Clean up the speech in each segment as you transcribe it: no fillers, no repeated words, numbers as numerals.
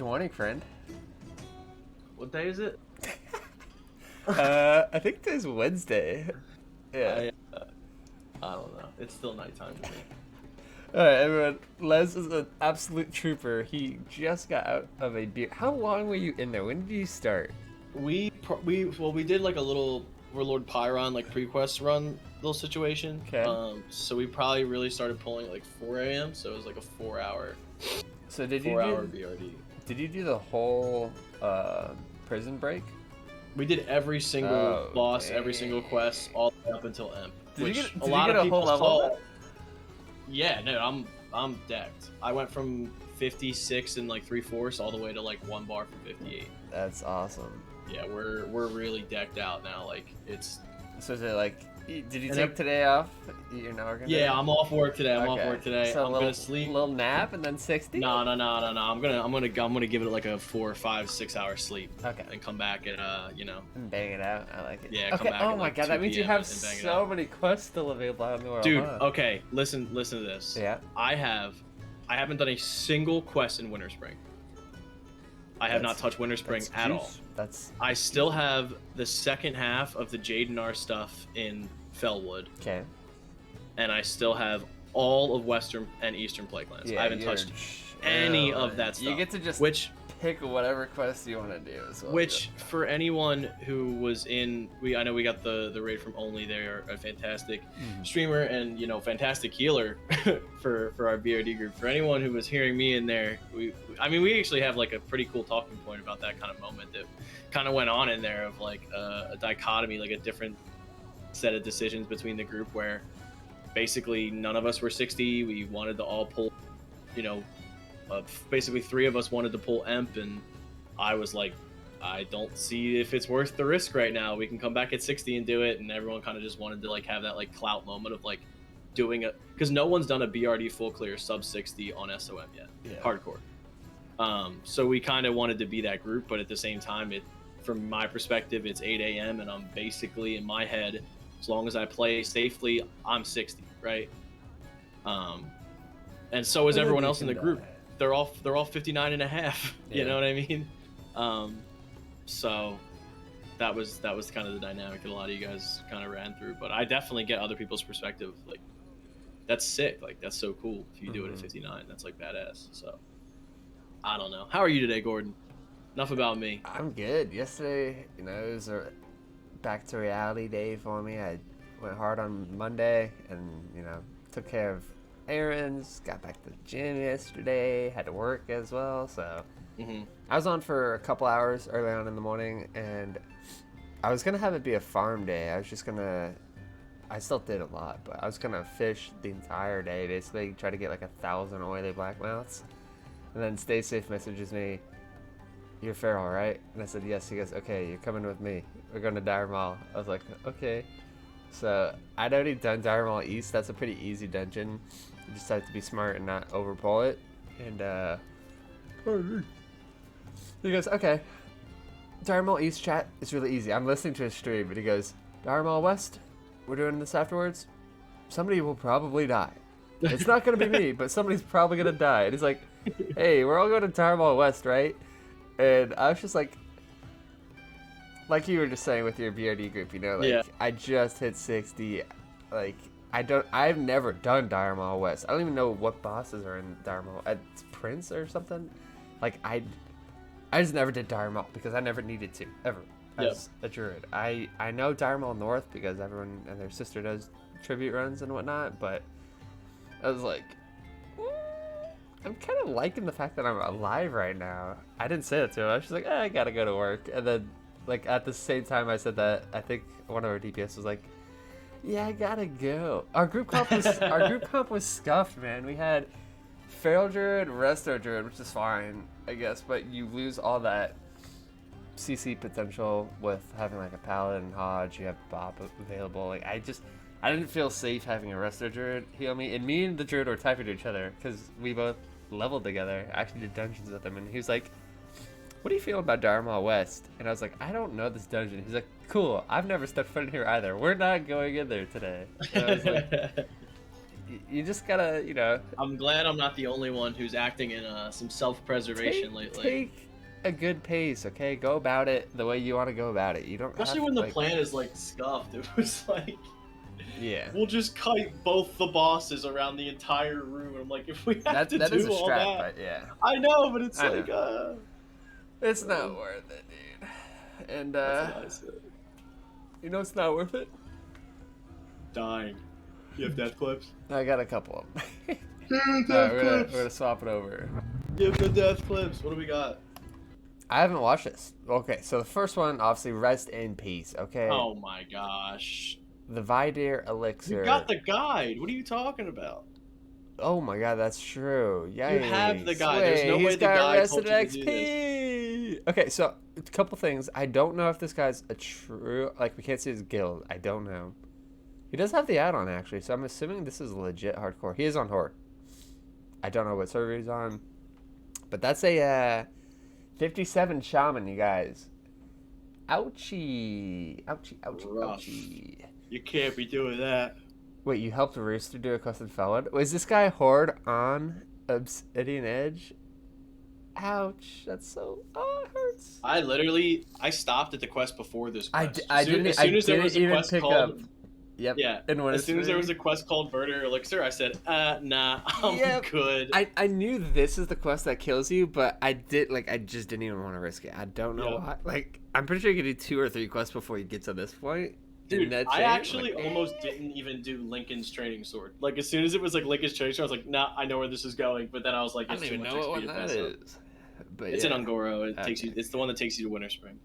Good morning, friend. What day is it? I think today's Wednesday. Yeah. I don't know. It's still nighttime to me. Alright, everyone. Les is an absolute trooper. He just got out of a beer. How long were you in there? When did you start? We did like a little Warlord Pyron like pre-quest run little situation. Okay. So we probably really started pulling at like 4 a.m. So it was like a 4 hour So did you 4 hour do? BRD. Did you do the whole prison break? We did every single boss, dang. every single quest, all the way up until Imp. Did you Which get a lot a of people whole level? saw. Yeah, no, I'm decked. I went from 56 and like 3/4 all the way to like 1 bar for 58. That's awesome. Yeah, we're really decked out now. Like it's. So is it like? Did you And take today off? You're not working. Yeah, today? I'm off work today. I'm off Okay. work today. So I'm gonna sleep. Little nap and then 60. No. I'm gonna give it like a 4, 5, 6 hour sleep. Okay. And come back at And bang it out. I like it. Yeah, come Okay. back Oh at, my like, god, 2 that means you PM have and bang it so out. many quests still available out in the world. Dude, huh? okay, listen to this. Yeah. I haven't done a single quest in Winter Spring. I have not touched Winter Spring at all. I still have the second half of the Jadenar stuff in Fellwood. Okay. And I still have all of Western and Eastern Plaguelands. I haven't touched any of that stuff. You get to just pick whatever quest you want to do as well. Which, for anyone who was in, I know we got the raid from Only. They're a fantastic streamer and fantastic healer for our BRD group. For anyone who was hearing me in there, we actually have like a pretty cool talking point about that kind of moment that kind of went on in there of like a dichotomy, like a different set of decisions between the group where basically none of us were 60. We wanted to all pull, basically 3 of us wanted to pull Emp, and I was like, I don't see if it's worth the risk right now. We can come back at 60 and do it, and everyone kind of just wanted to like have that like clout moment of like doing it because no one's done a BRD full clear sub 60 on SOM yet, hardcore. So we kind of wanted to be that group, but at the same time, from my perspective, it's 8 a.m. and I'm basically in my head, as long as I play safely, I'm 60, right? And so is everyone else in the group. They're all 59 and a half. You know what I mean? So that was kind of the dynamic that a lot of you guys kind of ran through. But I definitely get other people's perspective. Like, that's sick. Like, that's so cool if you do it at 59. That's like badass. So I don't know. How are you today, Gordon? Enough about me. I'm good. Yesterday, it was a back to reality day for me. I went hard on Monday and took care of errands, got back to the gym yesterday, had to work as well, so I was on for a couple hours early on in the morning, and I was gonna have it be a farm day. I still did a lot, but I was gonna fish the entire day, basically try to get like 1,000 oily blackmouths. And then Stay Safe messages me, "You're feral, right?" And I said yes. He goes, "Okay, you're coming with me, we're going to Dire Mall." I was like, okay. So I'd already done Dire Mall East. That's a pretty easy dungeon. You just have to be smart and not overpull it. And he goes, "Okay, Dire Mall East chat is really easy." I'm listening to his stream, but he goes, "Dire Mall West, we're doing this afterwards. Somebody will probably die. It's not gonna be me, but somebody's probably gonna die." And he's like, "Hey, we're all going to Dire Mall West, right?" And I was just like you were just saying with your BRD group, I just hit 60. Like, I've never done Dire Mall West. I don't even know what bosses are in Dire Mall. It's Prince or something. Like, I just never did Dire Mall because I never needed to, ever, as a druid. I know Dire Mall North because everyone and their sister does tribute runs and whatnot, but I was like, I'm kind of liking the fact that I'm alive right now. I didn't say that to him. I was just like, I gotta go to work. And then, like, at the same time I said that, I think one of our DPS was like, "Yeah, I gotta go." Our group comp was scuffed, man. We had Feral Druid, Resto Druid, which is fine, I guess, but you lose all that CC potential with having like a Paladin Hodge. You have Bob available. Like, I didn't feel safe having a Resto Druid heal me. And me and the Druid were typing to each other because we both leveled together. I actually did dungeons with him, and he was like, "What do you feel about Dire Mall West?" And I was like, "I don't know this dungeon." He's like, "Cool, I've never stepped foot in here either. We're not going in there today." And I was like, You just gotta, I'm glad I'm not the only one who's acting in some self-preservation lately. take a good pace, okay? Go about it the way you want to go about it. You don't have Especially to, when the like, plan is like scuffed. It was like, yeah. we'll just kite both the bosses around the entire room. I'm like, if we have to That is do a all strat, that, but yeah. I know, but it's I know. like, It's not worth it, dude. And, that's what I said. it's not worth it? Dying. You have death clips? I got a couple of them. Give the Alright, death we're clips. gonna swap it over. Give the death clips. What do we got? I haven't watched this. Okay, so the first one, obviously, rest in peace, okay? Oh my gosh. The Vidir Elixir. You got the guide. What are you talking about? Oh my god, that's true. Yikes. You have the guide. There's Wait, no way he's the got guide arrested told you at to do this. XP. Okay, so a couple things. I don't know if this guy's a true, like, we can't see his guild. I don't know. He does have the add-on, actually, so I'm assuming this is legit hardcore. He is on Horde. I don't know what server he's on. But that's a 57 shaman, you guys. Ouchie. Ouchie, ouchie, Rough. ouchie. You can't be doing that. Wait, you helped Rooster do a custom felon? Was this guy Horde on Obsidian Edge? Ouch. That's so... Oh, it hurts. I stopped at the quest before this quest. I didn't even pick up. Yep. Yeah. As soon as there was a quest called Murder Elixir, I said, nah, I'm good. I knew this is the quest that kills you, but I just didn't even want to risk it. I don't know why. Like, I'm pretty sure you could do 2 or 3 quests before you get to this point. Dude, I actually almost didn't even do Lincoln's training sword. Like, as soon as it was like Lincoln's training sword, I was like, nah, I know where this is going. But then I was like, I it's don't too even much know XP what to one pass that up. is. But It's an Ungoro. It takes you. It's the one that takes you to Winter Spring.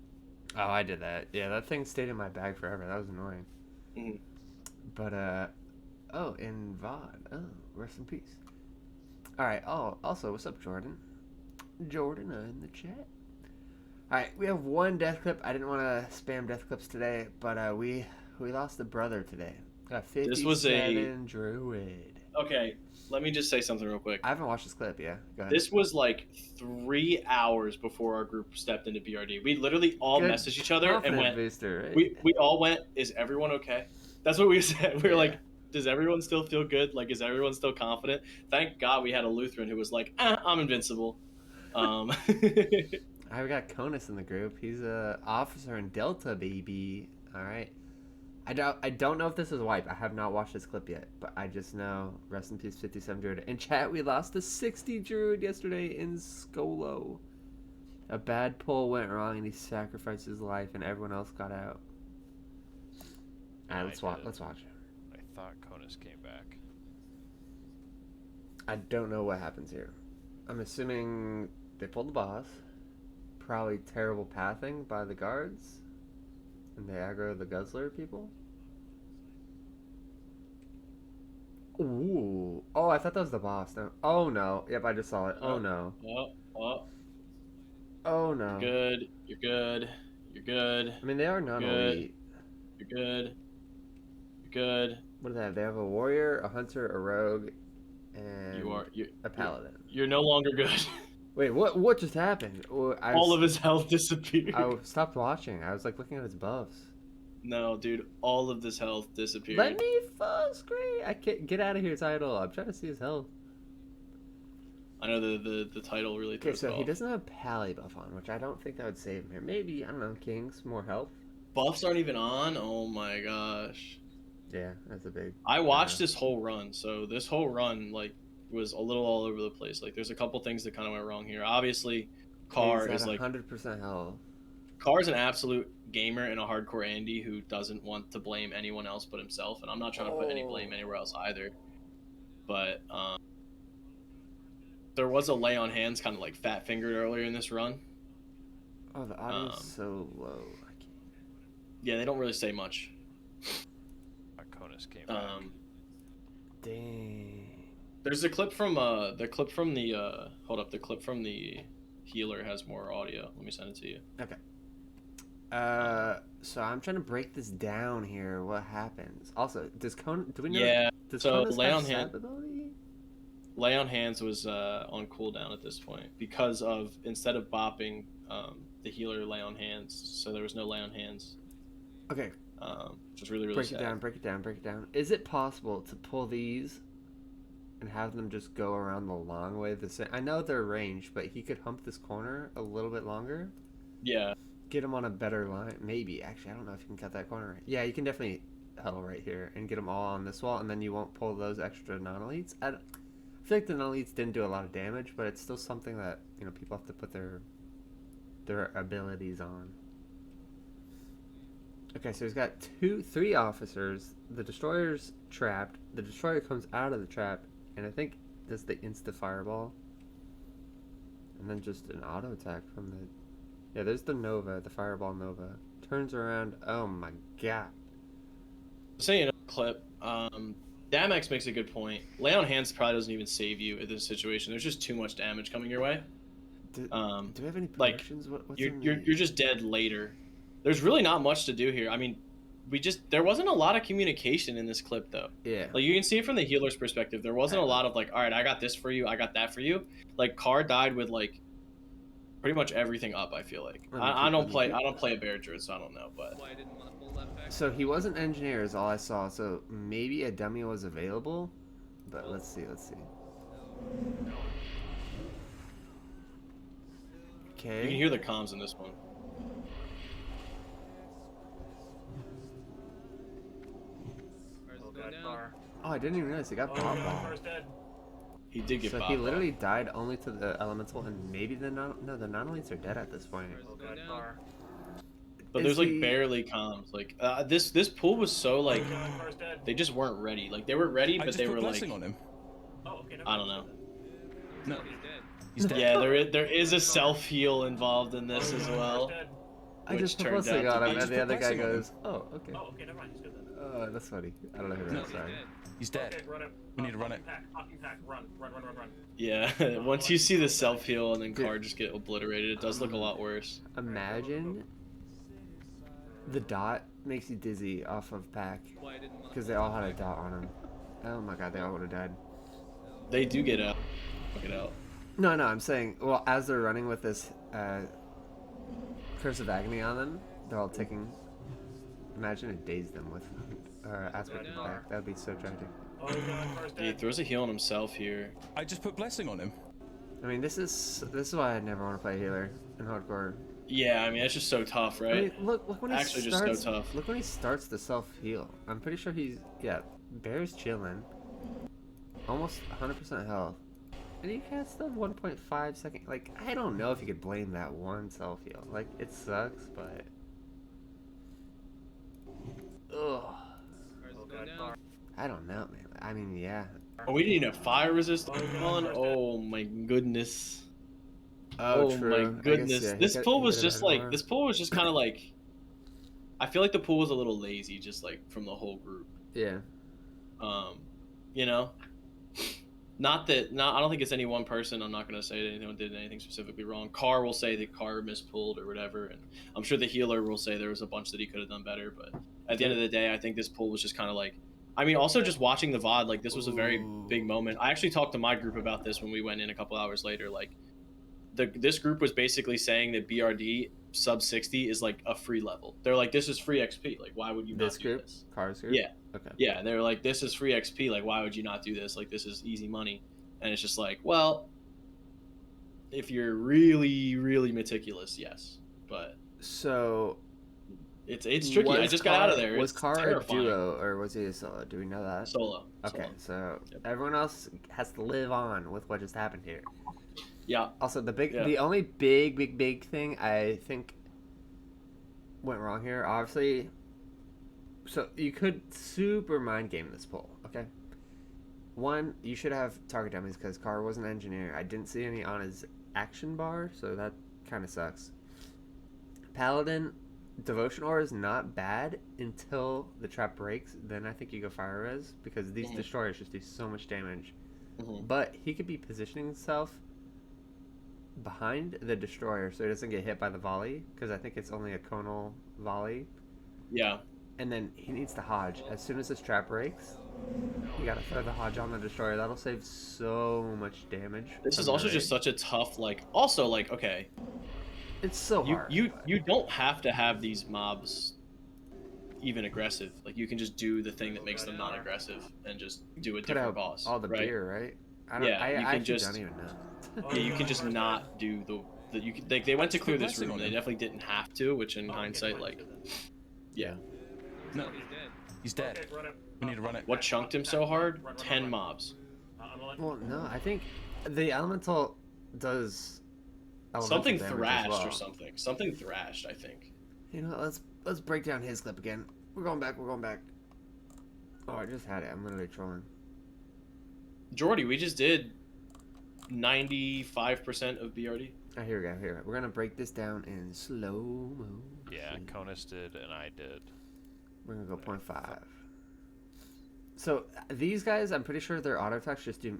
Oh, I did that. Yeah, that thing stayed in my bag forever. That was annoying. Mhm. But oh, in VOD. Oh, rest in peace. All right. Oh, also, what's up, Jordan? Jordan in the chat. All right, we have one death clip. I didn't want to spam death clips today, but we lost a brother today. A 57 This was a druid. Okay, let me just say something real quick. I haven't watched this clip. Yeah, go ahead. This was like 3 hours before our group stepped into BRD. We literally all messaged each other and went. Booster, right? We all went. Is everyone okay? That's what we said. We were like, does everyone still feel good? Like, is everyone still confident? Thank God we had a Lutheran who was like, I'm invincible. I've got Conus in the group. He's a officer in Delta, baby. All right. I don't know if this is wipe. I have not watched this clip yet, but I just know rest in peace 57 druid. In chat, we lost a 60 druid yesterday in Skolo. A bad pull went wrong and he sacrificed his life and everyone else got out. All right, let's watch. I thought Conus came back. I don't know what happens here. I'm assuming they pulled the boss. Probably terrible pathing by the guards. And they aggro the Guzzler people. Ooh. Oh, I thought that was the boss. No. Oh, no. Yep, I just saw it. Oh, no. Oh, no. You're good. You're good. You're good. I mean, they are non-elite. You're good. You're good. What do they have? They have a warrior, a hunter, a rogue, and a paladin. You're no longer good. Wait, what just happened? All of his health disappeared. I stopped watching. I was like looking at his buffs. No, dude, all of this health disappeared. Let me full screen. I can't get out of here, title. I'm trying to see his health. I know the title really throws so off. he doesn't have pally buff on, which I don't think that would save him here. Maybe, I don't know, Kings, more health. Buffs aren't even on? Oh my gosh. Yeah, that's a big... I watched this whole run, so this whole run, like, was a little all over the place. Like, there's a couple things that kind of went wrong here. Obviously, Carr is like 100% health. Carr's an absolute gamer and a hardcore Andy who doesn't want to blame anyone else but himself, and I'm not trying to put any blame anywhere else either. But there was a lay on hands, kind of like fat fingered earlier in this run. Oh, the audio's so low. Yeah, they don't really say much. Conus came back. Dang. There's a clip from the clip from the healer has more audio. Let me send it to you. Okay. So I'm trying to break this down here. What happens? Also, do we know? Yeah. Does So Conus lay have on hand. sap ability? Lay on hands was on cooldown at this point because of instead of bopping, the healer lay on hands, so there was no lay on hands. Okay. Which was really sad. Break it down. Is it possible to pull these and have them just go around the long way. I know they're ranged, but he could hump this corner a little bit longer. Yeah. Get him on a better line. Maybe. Actually, I don't know if you can cut that corner. Yeah, you can definitely huddle right here and get them all on this wall, and then you won't pull those extra non-elites. I feel like the non-elites didn't do a lot of damage, but it's still something that, you know, people have to put their abilities on. Okay, so he's got 3 officers. The destroyer's trapped. The destroyer comes out of the trap, and I think does the insta-fireball. And then just an auto attack from the... Yeah, there's the Nova, the Fireball Nova. Turns around. Oh my god. Saying a clip, Damex makes a good point. Lay on Hands probably doesn't even save you in this situation. There's just too much damage coming your way. Do we have any predictions? Like, you're just dead later. There's really not much to do here. I mean, there wasn't a lot of communication in this clip though. Yeah. Like you can see it from the healer's perspective. There wasn't a lot of like, all right, I got this for you, I got that for you. Like Carr died with like pretty much everything up. I feel like I don't play a bear druid, so I don't know. But so he wasn't engineer, is all I saw. So maybe a dummy was available, but let's see. Okay. You can hear the comms in this one. Oh, I didn't even realize he got pop ball. He did get so pop he literally died only to the elemental, and maybe the non-elites are dead at this point. But there's like barely comms. Like this pool was so like they just weren't ready. Like they were ready, but they were like on him. I don't know. No, he's dead. Yeah, there is a self heal involved in this as well. I just put blessing on him, and the other guy goes, "Oh, okay." Oh, okay, never mind. He's good then. Oh, that's funny. I don't know who that is. Sorry. He's dead. Okay, run it. We need to run it. Run. Yeah, once you see the self heal and then Carr just get obliterated, it does look a lot worse. Imagine the dot makes you dizzy off of Pack because they all had a dot on them. Oh my god, they all would have died. They do get out. No, I'm saying, well, as they're running with this Curse of Agony on them, they're all taking. Imagine it dazed them with Aspect of Pack. That would be so tragic. He throws a heal on himself here. I just put blessing on him. I mean, this is why I never want to play healer in hardcore. Yeah, I mean it's just so tough, right? I mean, look when he actually starts, just so tough. Look when he starts the self heal. I'm pretty sure Bear's chilling, almost 100% health, and he cast the 1.5 second. Like I don't know if you could blame that one self heal. Like it sucks, but ugh. I don't know, man. I mean, yeah. Oh, we didn't have fire resist on. Oh my goodness. Oh true. My goodness. Guess, yeah, this pool was just kind of like. I feel like the pool was a little lazy, just like from the whole group. Yeah. You know. I don't think it's any one person. I'm not gonna say that anyone did anything specifically wrong. Carr will say that Carr mispulled or whatever, and I'm sure the healer will say there was a bunch that he could have done better. But at the end of the day, I think this pool was just kind of like. I mean, also just watching the VOD, like this was a very big moment. I actually talked to my group about this when we went in a couple hours later. Like, this group was basically saying that BRD sub 60 is like a free level. They're like, this is free XP. Like, why would you not do this? Carr's group? Yeah. Okay. Yeah, and they were like, this is free XP. Like, why would you not do this? Like, this is easy money. And it's just like, well, if you're really, really meticulous, yes. But so it's tricky. I just got out of there. Was Carr a duo or was he a solo? Do we know that? Solo. Okay, so everyone else has to live on with what just happened here. Yeah. Also, the only big thing I think went wrong here, obviously. So you could super mind game this poll, okay? One, you should have target dummies because Carr was an engineer. I didn't see any on his action bar, so that kind of sucks. Paladin, Devotion Aura is not bad until the trap breaks. Then I think you go Fire Res because these destroyers just do so much damage. But he could be positioning himself behind the destroyer so he doesn't get hit by the volley because I think it's only a conal volley. Yeah. And then he needs to Hodge. As soon as this trap breaks, you gotta throw the Hodge on the destroyer. That'll save so much damage. This is also just such a tough, okay. It's so hard. You don't have to have these mobs even aggressive. Like you can just do the thing that makes them non-aggressive and just do a Put different out boss. all the right? beer, right? I don't. Yeah, I you can actually just don't even know. yeah, you can just not do the you can, they went to clear this blessing room. on They him. definitely didn't have to, which in hindsight, like, yeah. No, he's dead. We need to run it. What chunked him so hard? 10 mobs. Well, no, I think the elemental does elemental Something damage as thrashed well. or something. Something thrashed, I think. You know, let's break down his clip again. We're going back. We're going back. Oh, I just had it. I'm literally trolling. Jordy, we just did 95% of BRD. Oh, here we go. Here we go. We're gonna break this down in slow mo. Yeah, Conus did and I did. We're gonna go 0.5. So these guys, I'm pretty sure their auto attacks just do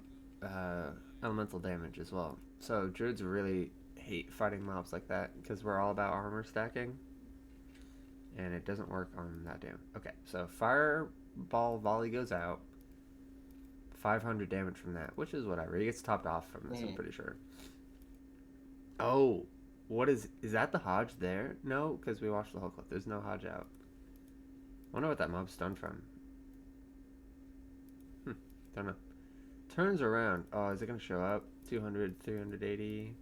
elemental damage as well. So druids really hate fighting mobs like that because we're all about armor stacking, and it doesn't work on that damn. Okay, so fireball volley goes out. 500 damage from that, which is whatever. He gets topped off from this, I'm pretty sure. Oh, what is that the Hodge there? No, because we watched the whole clip. There's no Hodge out. I wonder what that mob's stunned from. Don't know. Turns around. Oh, is it going to show up? 200, 380,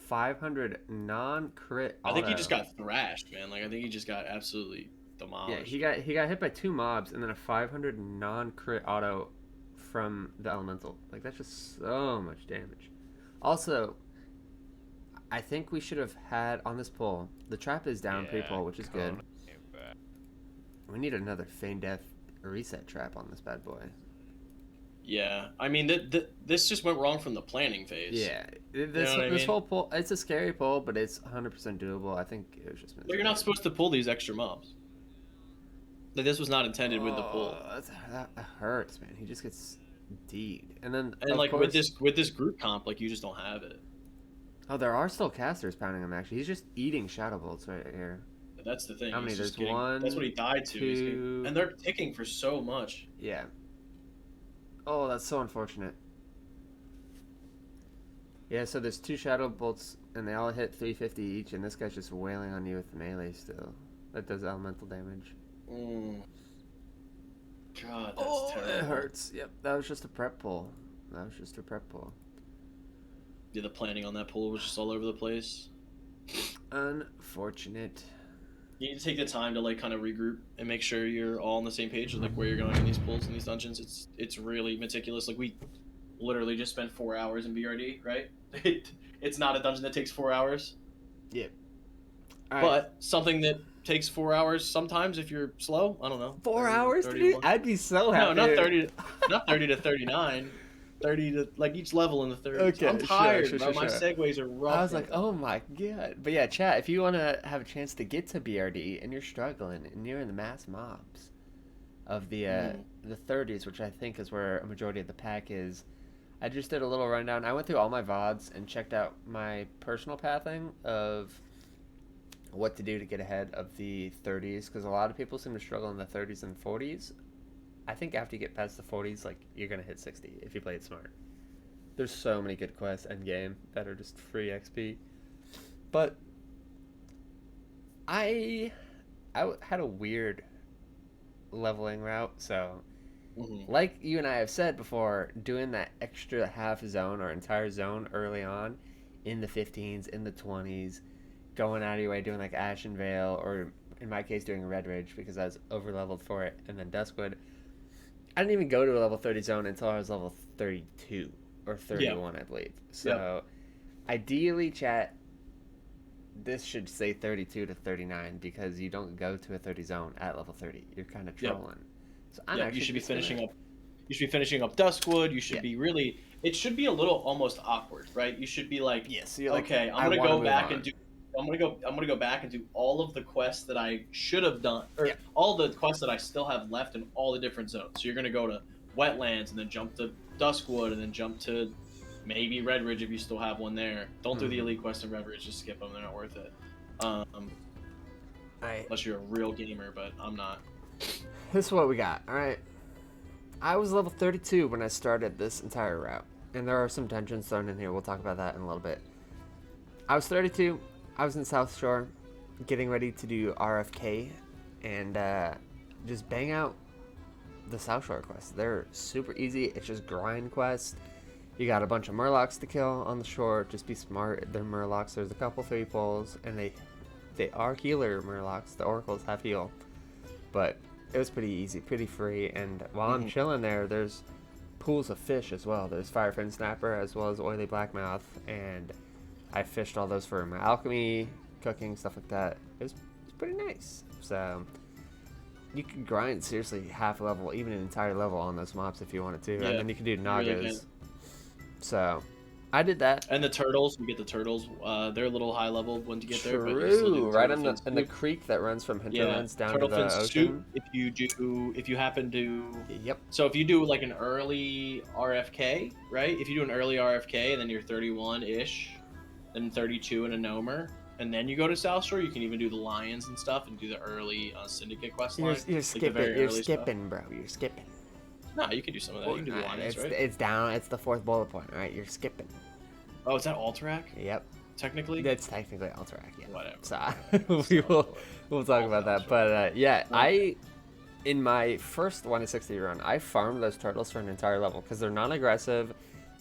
500 non-crit auto. I think he just got thrashed, man. Like, I think he just got absolutely demolished. Yeah, he got hit by 2 mobs and then a 500 non-crit auto from the elemental. Like, that's just so much damage. Also, I think we should have had on this pull. The trap is down pre-pull, which is good. Came back. We need another feign death reset trap on this bad boy. Yeah, I mean, this just went wrong from the planning phase. Yeah, this, know what I this mean? whole pull, it's a scary pull, but it's 100% doable. I think it was just. But you're not supposed to pull these extra mobs. Like, this was not intended with the pull. That hurts, man. He just gets D'd, and then And of like course, with this group comp, like you just don't have it. Oh, there are still casters pounding him. Actually, he's just eating shadow bolts right here. That's the thing. How many? He's just There's getting, one, that's what he died to. He's getting, two- and they're ticking for so much. Yeah. Oh, that's so unfortunate. Yeah, so there's 2 shadow bolts, and they all hit 350 each, and this guy's just wailing on you with melee still. That does elemental damage. God, that's terrible. It hurts. Yep, that was just a prep pull. Yeah, the planning on that pull was just all over the place. Unfortunate. You need to take the time to like kind of regroup and make sure you're all on the same page with like where you're going in these pulls and these dungeons. It's really meticulous. Like we literally just spent 4 hours in BRD, right? It's not a dungeon that takes 4 hours. Yep. But something that takes 4 hours sometimes if you're slow. I don't know. 4 30, hours, 30 dude? more. I'd be so happy. No, not 30 to 39. 30 to like each level in the 30s. Okay, I'm tired, sure, bro. My sure. segues are rough. I was like, oh my god. But yeah, chat, if you want to have a chance to get to BRD and you're struggling and you're in the mass mobs of the 30s, which I think is where a majority of the pack is, I just did a little rundown. I went through all my VODs and checked out my personal pathing of what to do to get ahead of the 30s, because a lot of people seem to struggle in the 30s and 40s. I think after you get past the 40s, like, you're going to hit 60 if you play it smart. There's so many good quests end game that are just free XP. But I had a weird leveling route, so like you and I have said before, doing that extra half zone or entire zone early on in the 15s, in the 20s, going out of your way doing like Ashen Vale, or in my case doing Red Ridge because I was over leveled for it, and then Duskwood. I didn't even go to a level 30 zone until I was level 32 or 31, I believe. So ideally, chat, this should say 32 to 39 because you don't go to a 30 zone at level 30. You're kind of trolling. So I'm actually you should be just gonna- finishing up. You should be finishing up Duskwood. You should be really. It should be a little almost awkward, right? You should be like, Yes, you're like, okay, I I'm gonna wanna go move back on. and do. I'm gonna go back and do all of the quests that I should have done, or all the quests that I still have left in all the different zones. So you're gonna go to Wetlands and then jump to Duskwood and then jump to maybe Red Ridge if you still have one there. Don't do the elite quest in Red Ridge. Just skip them. They're not worth it. Unless you're a real gamer, but I'm not. This is what we got. All right. I was level 32 when I started this entire route, and there are some dungeons thrown in here. We'll talk about that in a little bit. I was 32. I was in South Shore, getting ready to do RFK and just bang out the South Shore quests. They're super easy. It's just grind quests. You got a bunch of Murlocs to kill on the shore. Just be smart. They're Murlocs. There's a couple 3-poles, and they are healer Murlocs. The Oracles have heal, but it was pretty easy, pretty free. And while I'm chilling there, there's pools of fish as well. There's Firefin Snapper as well as Oily Blackmouth, and I fished all those for my alchemy, cooking, stuff like that. It's pretty nice. So you can grind seriously half a level, even an entire level on those mobs if you wanted to, and then you can do Nagas. Really, so I did that. And the turtles, you get the turtles. They're a little high level when you get there. But True, right in the creek that runs from Hinterlands down to the ocean. Soup, if you happen to. Yep. So if you do like an early RFK, right? If you do an early RFK and then you're 31-ish, then 32 in a Nomer, and then you go to South Shore, you can even do the lions and stuff and do the early Syndicate quest line. You're skipping, bro. You're skipping. No, you can do some of that. You can do the lions, right? It's down. It's the 4th bullet point, right? You're skipping. Oh, is that Alterac? Yep. Technically? That's technically Alterac, yeah. Whatever. So we'll talk about that. But yeah, in my first 1 to 60 run, I farmed those turtles for an entire level because they're non-aggressive.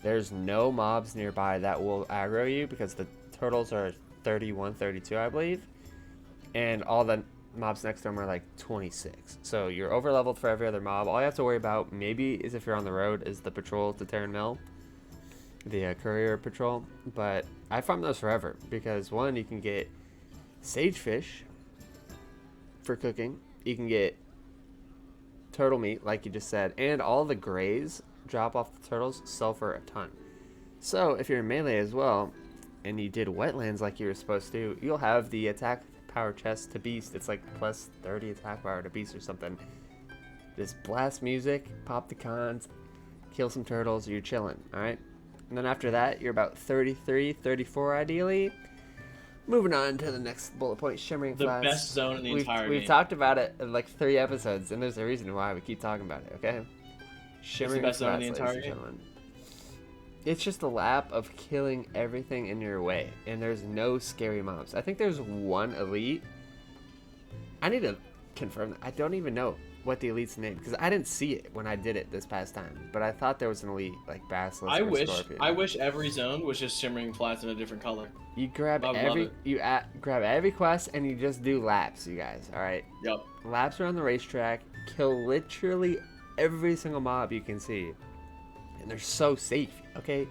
There's no mobs nearby that will aggro you because the turtles are 31, 32, I believe. And all the mobs next to them are like 26. So you're over leveled for every other mob. All you have to worry about maybe is if you're on the road is the patrol to Terran Mill. The courier patrol. But I farm those forever because one, you can get sagefish for cooking. You can get turtle meat like you just said. And all the grays drop off the turtles sell for a ton. So if you're in melee as well and you did wetlands like you were supposed to, you'll have the attack power chest to beast. It's like plus 30 attack power to beast or something. Just blast music, pop the cons, kill some turtles, you're chilling. Alright, and then after that you're about 33, 34 ideally. Moving on to the next bullet point, Shimmering Flats. The best zone in the entire game. We've talked about it in like 3 episodes, and there's a reason why we keep talking about it, okay? Shimmering Flats, ladies and gentlemen. It's just a lap of killing everything in your way, and there's no scary mobs. I think there's one elite. I need to confirm that. I don't even know what the elite's name, because I didn't see it when I did it this past time, but I thought there was an elite, like Basilisk or Scorpion. I wish every zone was just Shimmering Flats in a different color. You grab grab every quest, and you just do laps, you guys, alright? Yep. Laps around the racetrack, kill literally every single mob you can see. And they're so safe, okay?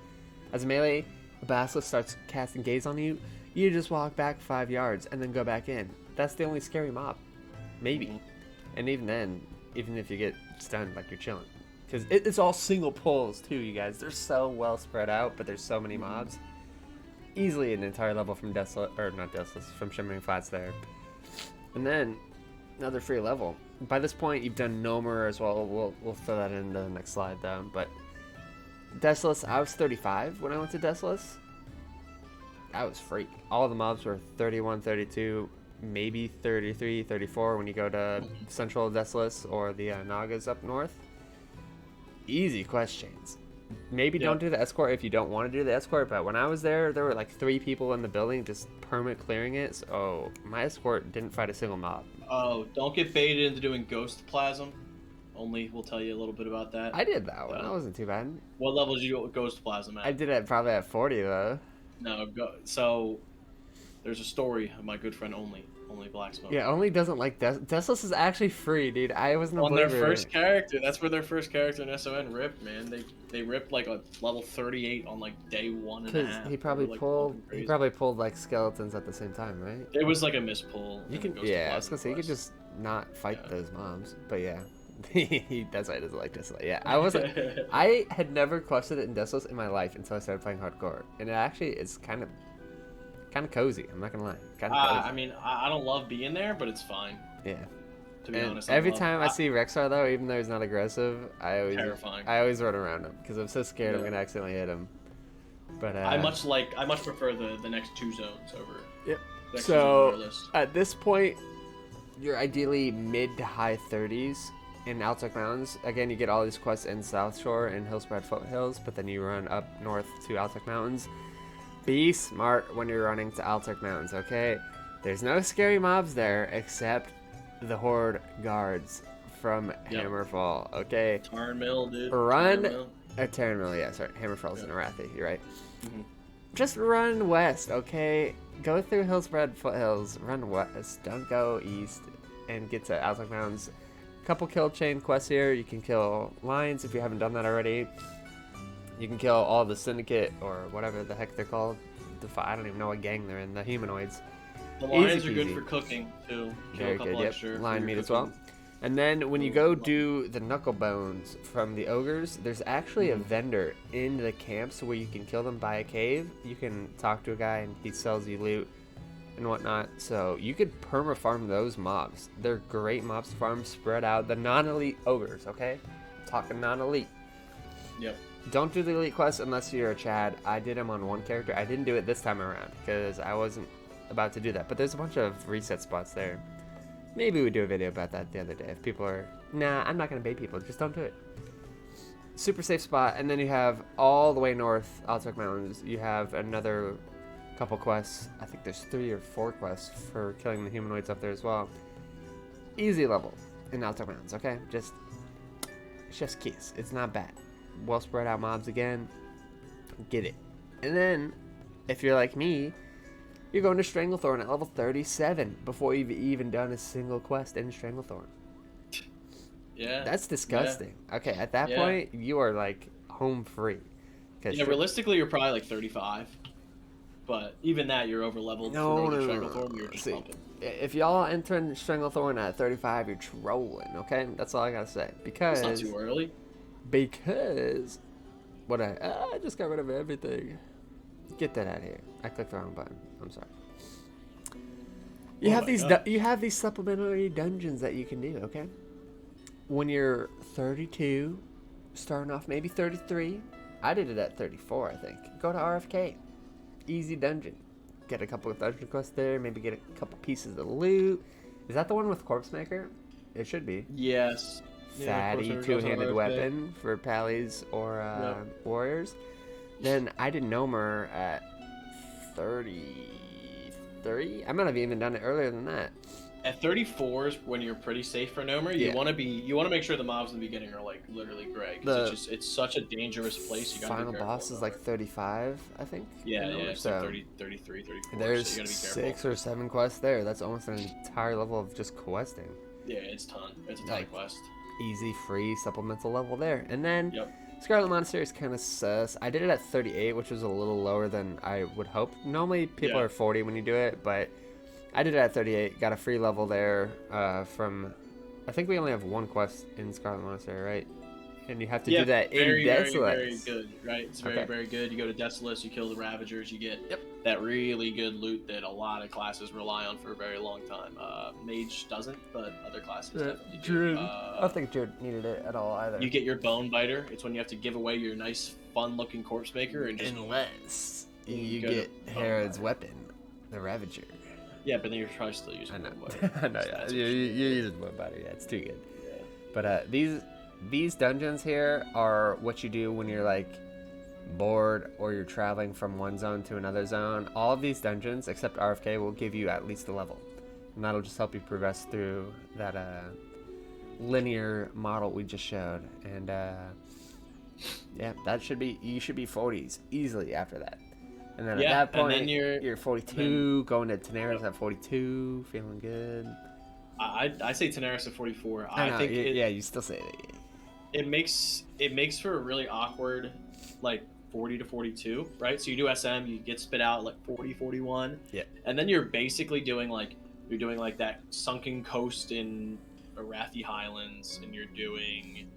As a melee, a Basilisk starts casting gaze on you, you just walk back 5 yards and then go back in. That's the only scary mob. Maybe. And even then, even if you get stunned, like you're chilling. Because it's all single pulls too, you guys. They're so well spread out, but there's so many mobs. Easily an entire level from from Shimmering Flats there. And then, another free level. By this point, you've done Nomer as well. We'll throw that in the next slide though, but Desolus, I was 35 when I went to Desolus. I was free. All the mobs were 31, 32, maybe 33, 34 when you go to Central Desolus or the Nagas up north. Easy quest chains. Maybe don't do the escort if you don't want to do the escort, but when I was there were like 3 people in the building just permit clearing it, so my escort didn't fight a single mob. Oh, don't get baited into doing Ghost Plasm. Only we'll tell you a little bit about that. I did that one. That wasn't too bad. What level did you go with Ghost Plasm at? I did it probably at 40 though. No, so there's a story of my good friend Only Black Smoke. Yeah, Only doesn't like Desolus is actually free, dude. I wasn't on their first character. That's where their first character in SON ripped, man. They ripped like a level 38 on like day 1.5. He probably pulled like skeletons at the same time, right? It was like a mispull. You can I was gonna say you could just not fight those mobs, but yeah. That's why he doesn't like Desolus. Yeah, I had never quested it in Desolus in my life until I started playing hardcore, and it actually is kind of cozy. I'm not gonna lie. Kind of cozy. I mean, I don't love being there, but it's fine. Yeah. To be honest. Every time I see Rexar though, even though he's not aggressive, I always run around him because I'm so scared I'm gonna accidentally hit him. But I much prefer the next 2 zones over. Yep. So at this point, you're ideally mid to high 30s. In Altic Mountains. Again, you get all these quests in South Shore and Hillspread Foothills, but then you run up north to Altic Mountains. Be smart when you're running to Altic Mountains, okay? There's no scary mobs there except the Horde guards from Hammerfall. Okay. Tarn Mill, dude. Run. Tarn Mill. Tarn Mill, yeah, sorry. Hammerfall's in Arathi, you're right. Mhm. Just run west, okay? Go through Hillspread Foothills, run west, don't go east, and get to Aztec Mountains. Couple kill chain quests here. You can kill lions if you haven't done that already. You can kill all the syndicate, or whatever the heck they're called. I don't even know what gang they're in, the humanoids. The lions Easy are good peasy. for cooking, too. Kill Very a couple good, yep. extra. Lion for meat your as well. cooking. And then when you go do the knuckle bones from the ogres, there's actually a vendor in the camps where you can kill them by a cave. You can talk to a guy and he sells you loot and whatnot. So you could perma farm those mobs. They're great mobs to farm, spread out. The non-elite ogres, okay? Talking non-elite. Yep. Don't do the elite quest unless you're a Chad. I did them on one character. I didn't do it this time around because I wasn't about to do that. But there's a bunch of reset spots there. Maybe we do a video about that the other day. If people are, nah, I'm not going to bait people. Just don't do it. Super safe spot. And then you have all the way north, Altok Mountains. You have another couple quests. I think there's 3 or 4 quests for killing the humanoids up there as well. Easy level in Altok Mountains, okay? Just chef's kiss. It's not bad. Well spread out mobs again. Get it. And then, if you're like me, you're going to Stranglethorn at level 37 before you've even done a single quest in Stranglethorn. Yeah. That's disgusting. Yeah. Okay, at that point, you are like home free. Yeah, realistically, you're probably like 35. But even that, you're over leveled for Stranglethorn. You're just pumping. If y'all enter Stranglethorn at 35, you're trolling, okay? That's all I gotta say. Because it's not too early. Because what I just got rid of everything. Get that out of here. I clicked the wrong button. I'm sorry. You have these supplementary dungeons that you can do, okay? When you're 32, starting off maybe 33. I did it at 34, I think. Go to RFK. Easy dungeon. Get a couple of dungeon quests there, maybe get a couple pieces of loot. Is that the one with Corpse Maker? It should be. Yes. Fatty two-handed weapon for pallies or warriors. Then I did Nomer at 33. I might have even done it earlier than that. At 34 is when you're pretty safe for Nomer. You want to make sure the mobs in the beginning are like literally gray because it's such a dangerous place. You gotta final be boss is like 35, I think. Yeah, it's so like 30, 33, 34. There's so you gotta be 6 or 7 quests there. That's almost an entire level of just questing. Yeah, it's a ton of quest. Easy, free, supplemental level there. And then Scarlet Monastery is kind of sus. I did it at 38, which was a little lower than I would hope. Normally, people are 40 when you do it, but I did it at 38. Got a free level there from... I think we only have 1 quest in Scarlet Monastery, right? And you have to do that in Desolate. Very good, right? It's very good. You go to Desolate, you kill the Ravagers, you get that really good loot that a lot of classes rely on for a very long time. Mage doesn't, but other classes definitely do. I don't think Druid needed it at all either. You get your Bone Biter. It's when you have to give away your nice, fun-looking Corpse Maker. And just unless you get Herod's weapon, the Ravager. Yeah, but then you're probably still using Bone Biter. I know, yeah. You're using Bone Biter. Yeah, it's too good. Yeah. But these dungeons here are what you do when you're like bored or you're traveling from one zone to another zone. All of these dungeons, except RFK, will give you at least a level. And that'll just help you progress through that linear model we just showed. And yeah, you should be 40s easily after that. And then at that point, then you're 42, going to Tenaris at 42, feeling good. I say Tenaris at 44. I think you still say it. It makes for a really awkward, like 40 to 42, right? So you do SM, you get spit out like 40, 41. Yeah. And then you're basically doing that sunken coast in Arathi Highlands, and you're doing.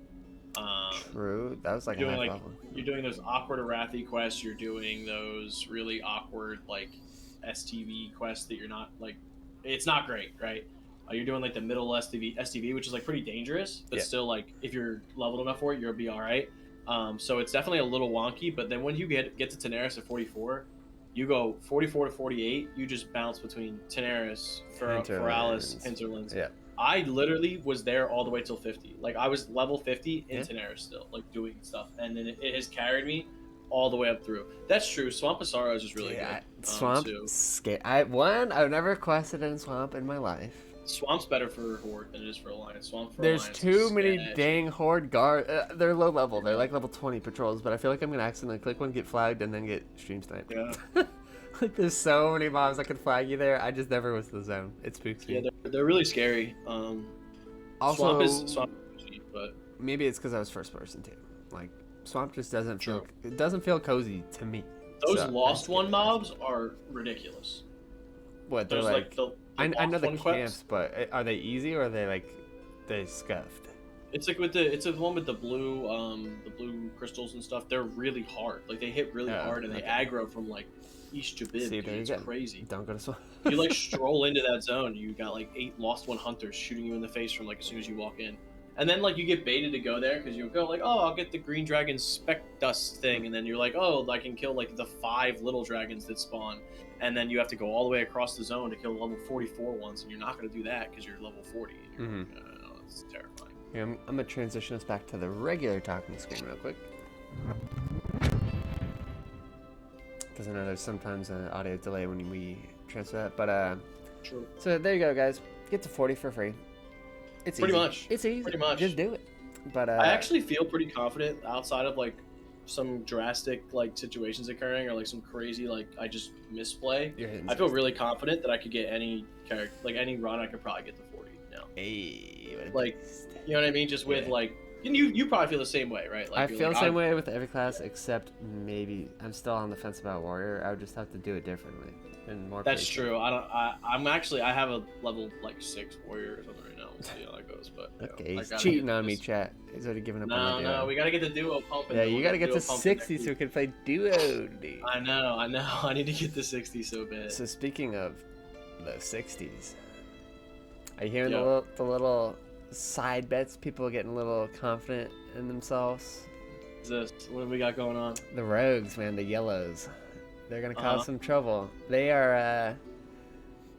True. That was like a high level. You're doing those awkward Arathi quests. You're doing those really awkward like STV quests that you're not like. It's not great, right? You're doing like the middle STV, which is like pretty dangerous, but still like if you're leveled enough for it, you'll be all right. So it's definitely a little wonky. But then when you get to Tenaris at 44, you go 44 to 48. You just bounce between Tenaris, Feralis, Hinterlands. Yeah. I literally was there all the way till 50. Like I was level 50 in Tenaris still, like doing stuff, and then it has carried me all the way up through. That's true. Swamp of Sorrows is really good. Swamp, I've never quested in Swamp in my life. Swamp's better for Horde than it is for Alliance. Swamp for There's Alliance too is many sketch. dang Horde guard. They're low level. They're like level 20 patrols, but I feel like I'm gonna accidentally click one, get flagged, and then get stream sniped. Yeah. Like there's so many mobs that can flag you there. I just never was to the zone. It spooks me. Yeah, they're really scary. Also, Swamp is cheap, but maybe it's because I was first person too. Like Swamp just doesn't True. feel. It doesn't feel cozy to me. those So, Lost I One skip it. mobs are ridiculous. What they're There's like? the I know Lost the One camps, quests. but are they easy or are they like they scuffed? It's like it's the one with the blue crystals and stuff. They're really hard. Like they hit really Yeah, hard and they okay. aggro from like East Jabib. See, Dude, there you it's go. crazy. Don't go to Swamp. You like stroll into that zone, you got like 8 Lost One hunters shooting you in the face from like as soon as you walk in. And then like you get baited to go there because you go like, oh, I'll get the green dragon speck dust thing, and then you're like, oh, I can kill like the 5 little dragons that spawn, and then you have to go all the way across the zone to kill level 44 ones, and you're not going to do that because you're level 40. And you're like, oh, it's terrifying. Here, I'm gonna transition us back to the regular talking screen real quick. Because I know there's sometimes an audio delay when we transfer that. But, True. so there you go, guys. Get to 40 for free. It's Pretty easy. much. It's easy. Pretty much. Just do it. But, I actually feel pretty confident outside of like some drastic like situations occurring or like some crazy like I just misplay. you're hitting I feel 60. really confident that I could get any character, like any run, I could probably get to 40 now. Hey, what a Like, beast. You know what I mean? Just with Yeah. like, and you probably feel the same way, right? Like I you're feel like, the same way with every class except maybe I'm still on the fence about Warrior. I would just have to do it differently and more That's patient. true. I have a level like 6 warrior or something right now. We'll see how that goes. But you know, Okay, I he's gotta cheating get on me, this- chat. He's already given up No, on the duo. no, we gotta get the duo pumping. Yeah, We'll you gotta get duo to pumping 60 next so we week. can play duo, dude. I know. I need to get to 60 so bad. So speaking of the 60s, are you hearing Yeah. the little side bets? People getting a little confident in themselves. Is this what do we got going on? The rogues, man, the yellows. They're gonna cause Uh-huh. some trouble. They are,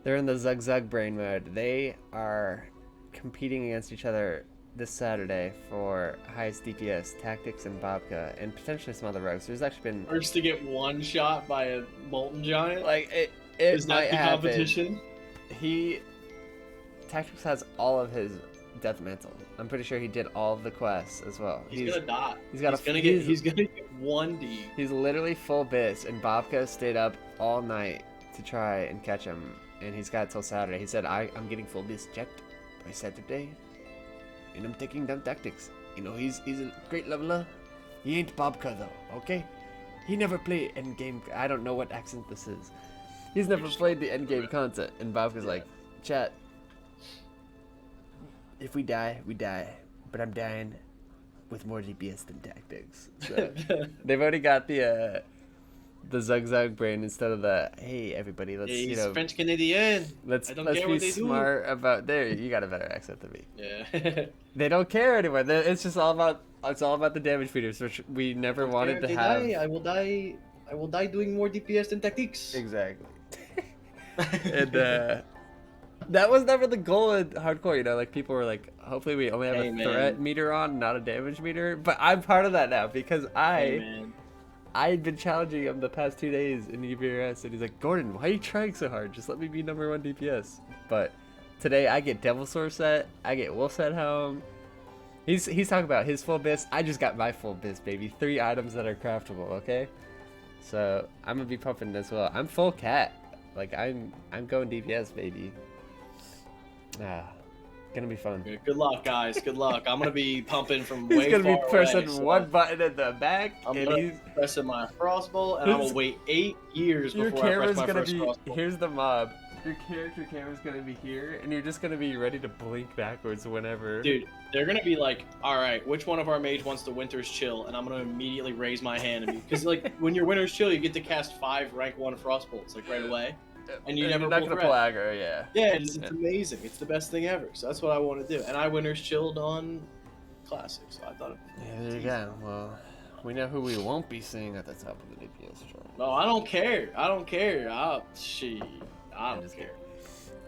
they're in the zug brain mode. They are competing against each other this Saturday for highest DPS, Tactics, and Babka, and potentially some other rogues. There's actually been First to get one shot by a molten giant. like it Is might that the happen. competition? Tactics has all of his death mantle. I'm pretty sure he did all of the quests as well. He's gonna die. he's got gonna get 1D. He's literally full bis, and Babka stayed up all night to try and catch him, and he's got till Saturday. He said, I'm getting full bis checked by Saturday, and I'm taking down Tactics. You know, he's a great leveler. He ain't Babka though, okay? He never played endgame. I don't know what accent this is. He's never played the endgame content, and Babka's like, chat, if we die, we die. But I'm dying with more DPS than Tactics. So they've already got the zug brain instead of the hey everybody, let's He's French Canadian. let's I don't be care what they do. smart about there. You got a better accent than me. Yeah. They don't care anymore. It's just all about the damage feeders, which we never wanted to They have. die, I will die. I will die doing more DPS than Tactics. Exactly. And that was never the goal in hardcore, you know, like people were like, hopefully we only have Hey, a man. threat meter on, not a damage meter. But I'm part of that now because Hey, man. I'd been challenging him the past 2 days in EVRS, and he's like, Gordon, why are you trying so hard? Just let me be number 1 DPS. But today I get Devil Sword set, I get Wolf set home. He's talking about his full bis. I just got my full bis, baby. 3 items that are craftable, okay? So I'm gonna be pumping as well. I'm full cat. Like I'm going DPS, baby. Gonna be fun. Good luck, guys. Good luck. I'm gonna be pumping from He's way gonna be far pressing away, so one button in the back, I'm and gonna he's pressing my crossbow, and I'm gonna wait 8 years your before I camera's press my gonna first be. crossbow. Here's the mob. Your character camera's gonna be here, and you're just gonna be ready to blink backwards whenever. Dude, they're gonna be like, all right, which one of our mage wants to Winter's Chill? And I'm gonna immediately raise my hand because like when you're Winter's Chill, you get to cast 5 rank 1 frostbolts like right away, and you never you're not pull gonna threat. pull aggro, yeah. Yeah, it's amazing. It's the best thing ever. So that's what I want to do. And I Winter's Chilled on Classic, so I thought. Yeah, there you go. Well, we know who we won't be seeing at the top of the DPS chart. No, I don't care. I don't care. I don't just care.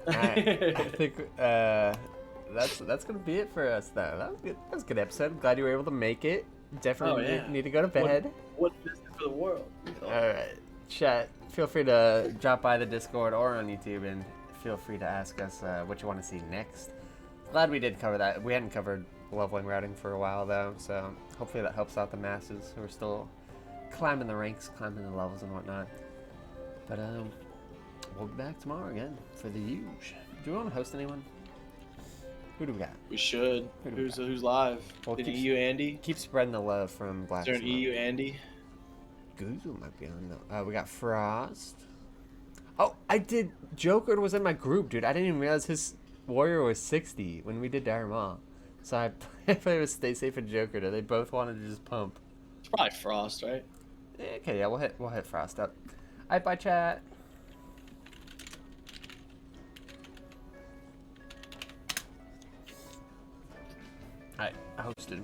Alright, I think that's gonna be it for us now. That was good. That was a good episode. I'm glad you were able to make it. Definitely Oh, yeah. need to go to bed. What is it for the world? Alright, chat. Feel free to drop by the Discord or on YouTube and feel free to ask us what you want to see next. Glad we did cover that. We hadn't covered leveling routing for a while though, so hopefully that helps out the masses who are still climbing the ranks, climbing the levels and whatnot. But we'll be back tomorrow again for the huge. Do we want to host anyone? Who do we got? We should. Who's live? Well, Did EU Andy? Keep spreading the love from Black. Is there an EU Andy? Google might be on the. We got Frost. Oh, I did. Joker was in my group, dude. I didn't even realize his warrior was 60 when we did Dire Maul. So I played with Stay Safe and Joker. They both wanted to just pump. It's probably Frost, right? Okay, yeah, we'll hit Frost up. Alright, bye, chat. I hosted.